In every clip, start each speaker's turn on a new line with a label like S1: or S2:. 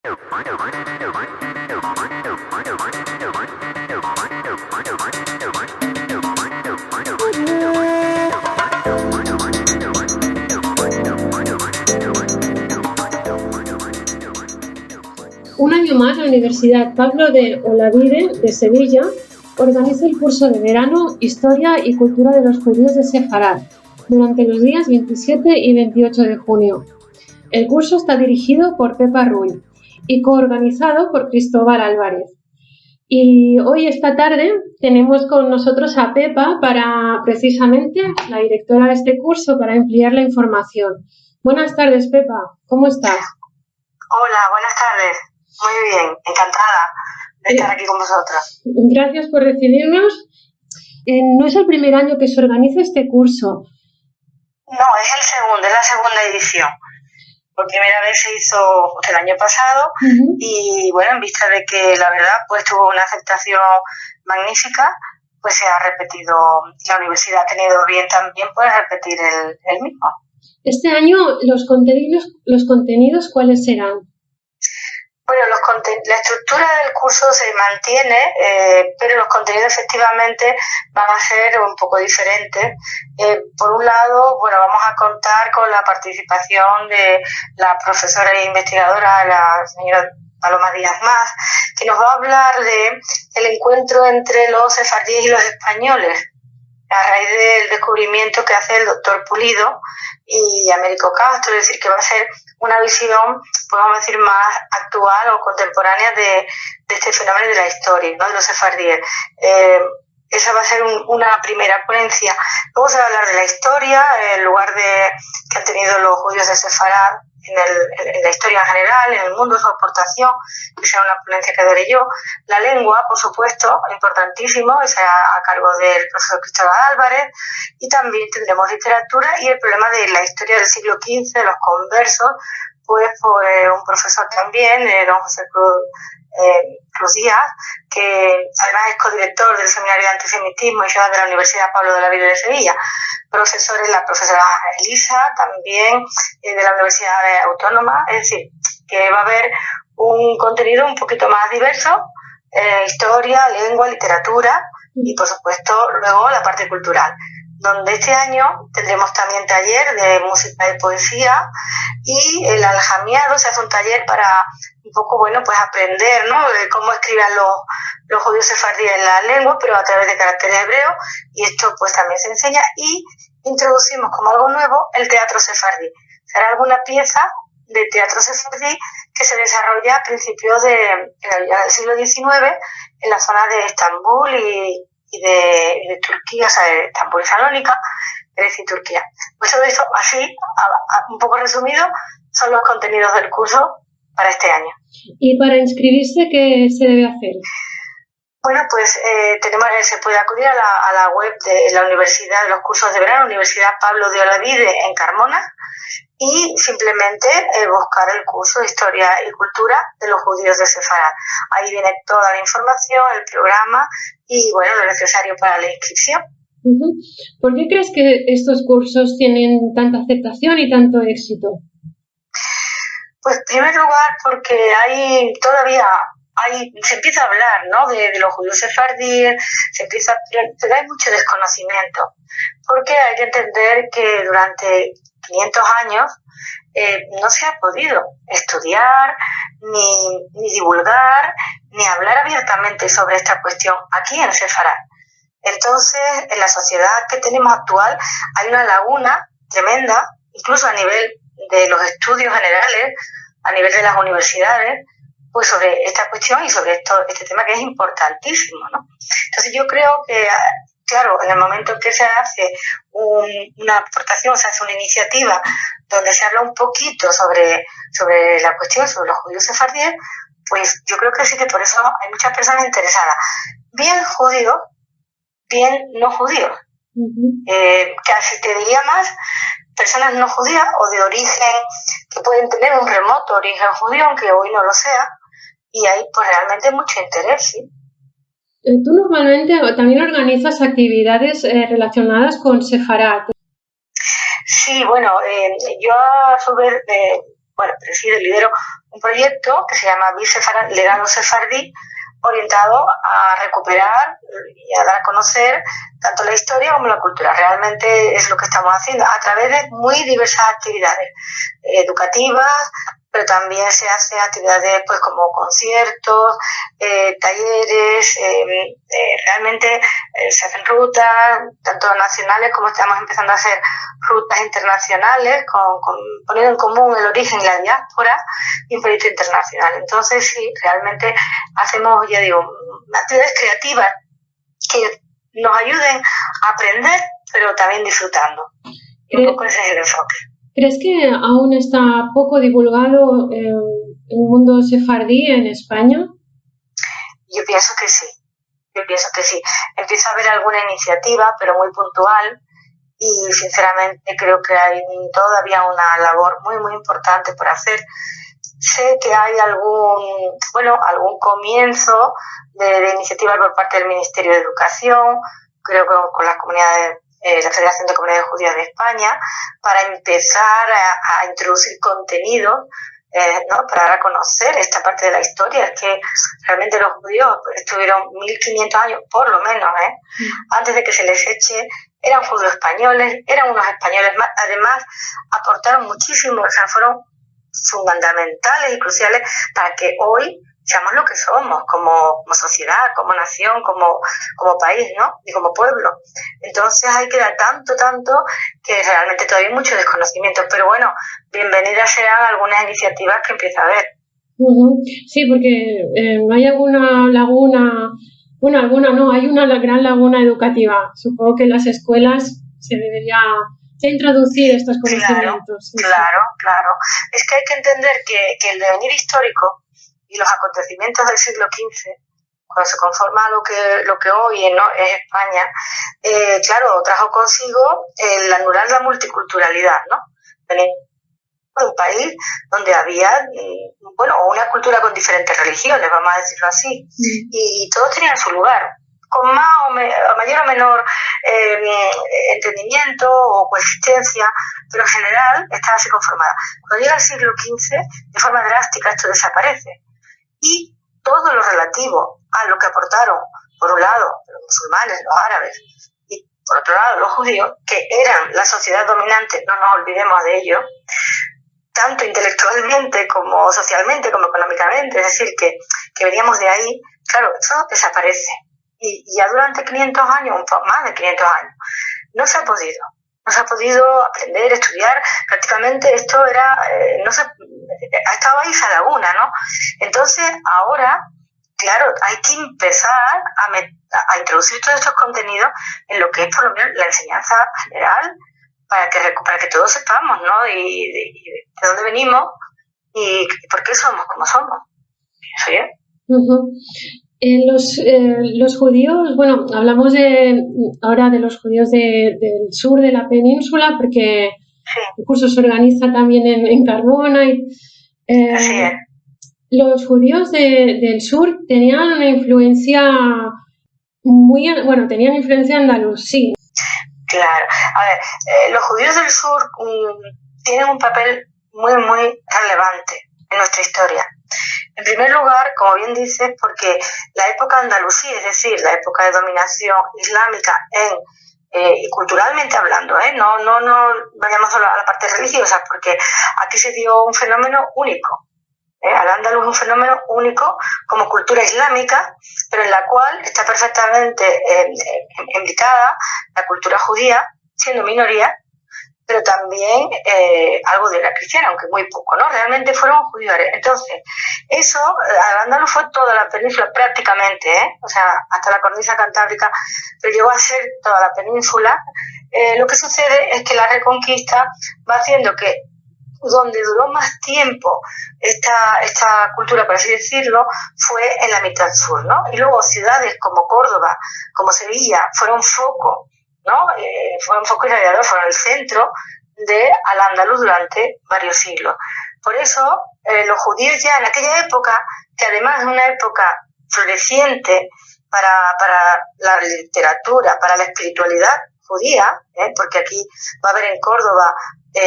S1: Un año más, la Universidad Pablo de Olavide de Sevilla organiza el curso de verano Historia y Cultura de los Judíos de Sefarad durante los días 27 y 28 de junio. El curso está dirigido por Pepa Ruiz y coorganizado por Cristóbal Álvarez. Y hoy, esta tarde, tenemos con nosotros a Pepa para, precisamente, la directora de este curso, para ampliar la información. Buenas tardes, Pepa. ¿Cómo estás?
S2: Hola, buenas tardes. Muy bien, encantada de estar aquí con vosotros.
S1: Gracias por recibirnos. No es el primer año que se organiza este curso.
S2: No, es la segunda edición. Por primera vez se hizo el año pasado y bueno, en vista de que la verdad pues tuvo una aceptación magnífica, pues se ha repetido, la universidad ha tenido bien también pues repetir el mismo.
S1: Este año los contenidos ¿cuáles serán?
S2: Bueno, la estructura del curso se mantiene, pero los contenidos efectivamente van a ser un poco diferentes. Por un lado, bueno, vamos a contar con la participación de la profesora e investigadora, la señora Paloma Díaz Mas, que nos va a hablar del encuentro entre los sefardíes y los españoles, a raíz del descubrimiento que hace el doctor Pulido y Américo Castro, es decir, que va a ser una visión, podemos decir, más actual o contemporánea de este fenómeno de la historia, ¿no?, de los sefardíes. Esa va a ser una primera ponencia. Luego se va a hablar de la historia, el lugar que han tenido los judíos de Sefarad en la historia en general, en el mundo, su aportación, que será una ponencia que daré yo. La lengua, por supuesto, importantísimo, esa a cargo del profesor Cristóbal Álvarez, y también tendremos literatura y el problema de la historia del siglo XV, de los conversos, pues por un profesor también, don José Cruz Díaz, que además es codirector del Seminario de Antisemitismo y Ciudad de la Universidad Pablo de Olavide de Sevilla. Profesores, la profesora Elisa, también de la Universidad Autónoma, es decir, que va a haber un contenido un poquito más diverso, historia, lengua, literatura y, por supuesto, luego la parte cultural, donde este año tendremos también taller de música y poesía y el aljamiado, se hace un taller para un poco, bueno, pues aprender, ¿no?, cómo escriben los judíos sefardíes en la lengua, pero a través de caracteres hebreos, y esto pues también se enseña, y introducimos como algo nuevo el teatro sefardí. Será alguna pieza de teatro sefardí que se desarrolla a principios del siglo XIX en la zona de Estambul y de Turquía, o sea, de Estambul y Salónica, es decir, Turquía. Pues todo eso, así, un poco resumido, son los contenidos del curso para este año.
S1: ¿Y para inscribirse qué se debe hacer?
S2: Bueno, pues se puede acudir a la web de la Universidad de los Cursos de Verano, Universidad Pablo de Olavide en Carmona, y simplemente buscar el curso de Historia y Cultura de los Judíos de Sefarad. Ahí viene toda la información, el programa y, bueno, lo necesario para la inscripción.
S1: ¿Por qué crees que estos cursos tienen tanta aceptación y tanto éxito?
S2: Pues, en primer lugar, porque se empieza a hablar, ¿no?, de los judíos sefardíes, pero hay mucho desconocimiento, porque hay que entender que durante 500 años no se ha podido estudiar, ni divulgar, ni hablar abiertamente sobre esta cuestión aquí en Sefarad. Entonces, en la sociedad que tenemos actual hay una laguna tremenda, incluso a nivel de los estudios generales, a nivel de las universidades, pues sobre esta cuestión y sobre este tema que es importantísimo, ¿no? Entonces yo creo que, claro, en el momento en que se hace una aportación, se hace una iniciativa donde se habla un poquito sobre la cuestión, sobre los judíos sefardíes, pues yo creo que sí, que por eso hay muchas personas interesadas, bien judíos, bien no judíos, casi te diría más personas no judías o de origen que pueden tener un remoto origen judío, aunque hoy no lo sea, y hay pues realmente mucho interés, ¿sí?
S1: Tú normalmente también organizas actividades relacionadas con Sefarad.
S2: Sí, bueno, yo a su vez bueno, presido y lidero un proyecto que se llama Legado Sefardí, orientado a recuperar y a dar a conocer tanto la historia como la cultura. Realmente es lo que estamos haciendo a través de muy diversas actividades educativas, pero también se hacen actividades pues como conciertos, talleres, realmente se hacen rutas, tanto nacionales como estamos empezando a hacer rutas internacionales, poniendo en común el origen y la diáspora y un proyecto internacional. Entonces sí, realmente hacemos, ya digo, actividades creativas que nos ayuden a aprender, pero también disfrutando. Y un poco ese es el enfoque.
S1: ¿Crees que aún está poco divulgado el mundo sefardí en España?
S2: Yo pienso que sí. Empiezo a ver alguna iniciativa, pero muy puntual, y sinceramente creo que hay todavía una labor muy, muy importante por hacer. Sé que hay algún comienzo de iniciativa por parte del Ministerio de Educación, creo que con las comunidades, la Federación de Comunidades Judías de España, para empezar a introducir contenido, ¿no? Para dar a conocer esta parte de la historia. Es que realmente los judíos estuvieron 1500 años, por lo menos, antes de que se les eche, eran judíos españoles, eran unos españoles más, además aportaron muchísimo, o sea, fueron fundamentales y cruciales para que hoy seamos lo que somos como sociedad, como nación, como país, ¿no? Y como pueblo. Entonces hay que dar tanto que realmente todavía hay mucho desconocimiento, pero bueno, bienvenidas serán algunas iniciativas que empieza a haber.
S1: Sí, porque hay alguna laguna, hay una gran laguna educativa. Supongo que en las escuelas se debería introducir estos conocimientos.
S2: Claro. Es que hay que entender que el devenir histórico y los acontecimientos del siglo XV, cuando se conforma lo que hoy es España, claro, trajo consigo el anular la multiculturalidad, ¿no? Venir de un país donde había, una cultura con diferentes religiones, vamos a decirlo así, y todos tenían su lugar, con mayor o menor entendimiento o coexistencia, pero en general estaba así conformada. Cuando llega el siglo XV, de forma drástica esto desaparece. Y todo lo relativo a lo que aportaron, por un lado, los musulmanes, los árabes, y por otro lado, los judíos, que eran la sociedad dominante, no nos olvidemos de ello, tanto intelectualmente como socialmente, como económicamente, es decir, que veníamos de ahí, claro, eso desaparece. Y ya durante 500 años, un poco más de 500 años, no se ha podido aprender, estudiar, prácticamente esto estaba ahí esa laguna, ¿no? Entonces, ahora, claro, hay que empezar a introducir todos estos contenidos en lo que es por lo menos la enseñanza general, para que todos sepamos, ¿no? Y de dónde venimos y por qué somos como somos. Eso ya.
S1: Los judíos, hablamos ahora de los judíos del sur de la península, porque el curso se organiza también en Cardona.
S2: Así es.
S1: Los judíos del sur tenían una influencia tenían influencia andaluz, sí.
S2: Claro. A ver, los judíos del sur tienen un papel muy, muy relevante en nuestra historia. En primer lugar, como bien dices, porque la época andalusí, es decir, la época de dominación islámica y culturalmente hablando, no vayamos solo a la parte religiosa, porque aquí se dio un fenómeno único. Al-Ándalus es un fenómeno único como cultura islámica, pero en la cual está perfectamente implicada la cultura judía, siendo minoría, pero también algo de la cristiana, aunque muy poco, ¿no? Realmente fueron judíos. Entonces, eso, Al-Ándalus fue toda la península prácticamente, o sea, hasta la cornisa cantábrica, pero llegó a ser toda la península. Lo que sucede es que la reconquista va haciendo que donde duró más tiempo esta cultura, por así decirlo, fue en la mitad sur, ¿no? Y luego ciudades como Córdoba, como Sevilla, fueron foco, ¿no? Fueron foco irradiador, fueron el centro de Al-Ándalus durante varios siglos. Por eso, los judíos ya en aquella época, que además es una época floreciente para la literatura, para la espiritualidad judía, porque aquí va a haber en Córdoba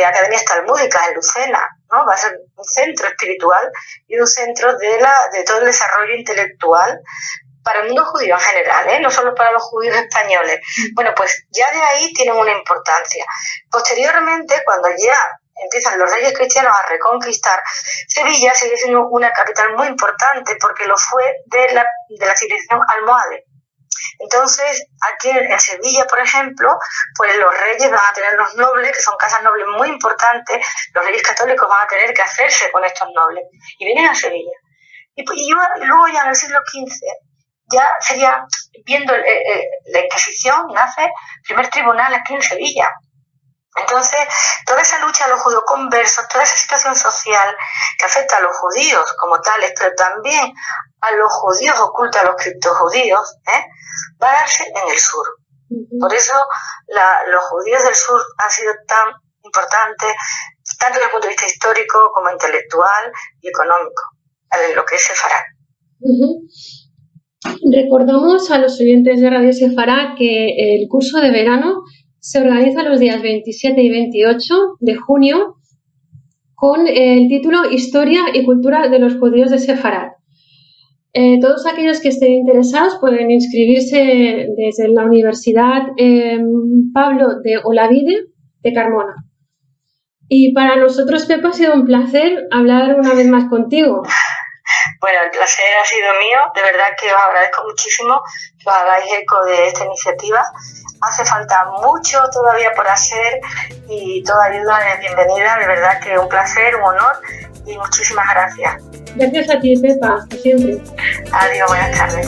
S2: academias talmúdicas en Lucena, ¿no? Va a ser un centro espiritual y un centro de todo el desarrollo intelectual para el mundo judío en general, no solo para los judíos españoles. Bueno, pues ya de ahí tienen una importancia. Posteriormente, cuando ya empiezan los reyes cristianos a reconquistar, Sevilla sigue siendo una capital muy importante porque lo fue de la civilización almohade. Entonces, aquí en Sevilla, por ejemplo, pues los reyes van a tener los nobles, que son casas nobles muy importantes, los reyes católicos van a tener que hacerse con estos nobles, y vienen a Sevilla. Y luego ya en el siglo XV, ya sería, viendo la Inquisición, nace el primer tribunal aquí en Sevilla. Entonces, toda esa lucha de los judeoconversos, toda esa situación social que afecta a los judíos como tales, pero también a los judíos ocultos, a los criptojudíos, va a darse en el sur. Por eso los judíos del sur han sido tan importantes, tanto desde el punto de vista histórico como intelectual y económico, en lo que es Sefarad.
S1: Recordamos a los oyentes de Radio Sefarad que el curso de verano se organiza los días 27 y 28 de junio con el título Historia y Cultura de los Judíos de Sefarad. Todos aquellos que estén interesados pueden inscribirse desde la Universidad Pablo de Olavide de Carmona. Y para nosotros, Pepa, ha sido un placer hablar una vez más contigo.
S2: Bueno, el placer ha sido mío. De verdad que os agradezco muchísimo que os hagáis eco de esta iniciativa. Hace falta mucho todavía por hacer y toda ayuda es bienvenida. De verdad que un placer, un honor y muchísimas gracias.
S1: Gracias a ti, Pepa. Hasta siempre.
S2: Adiós, buenas tardes.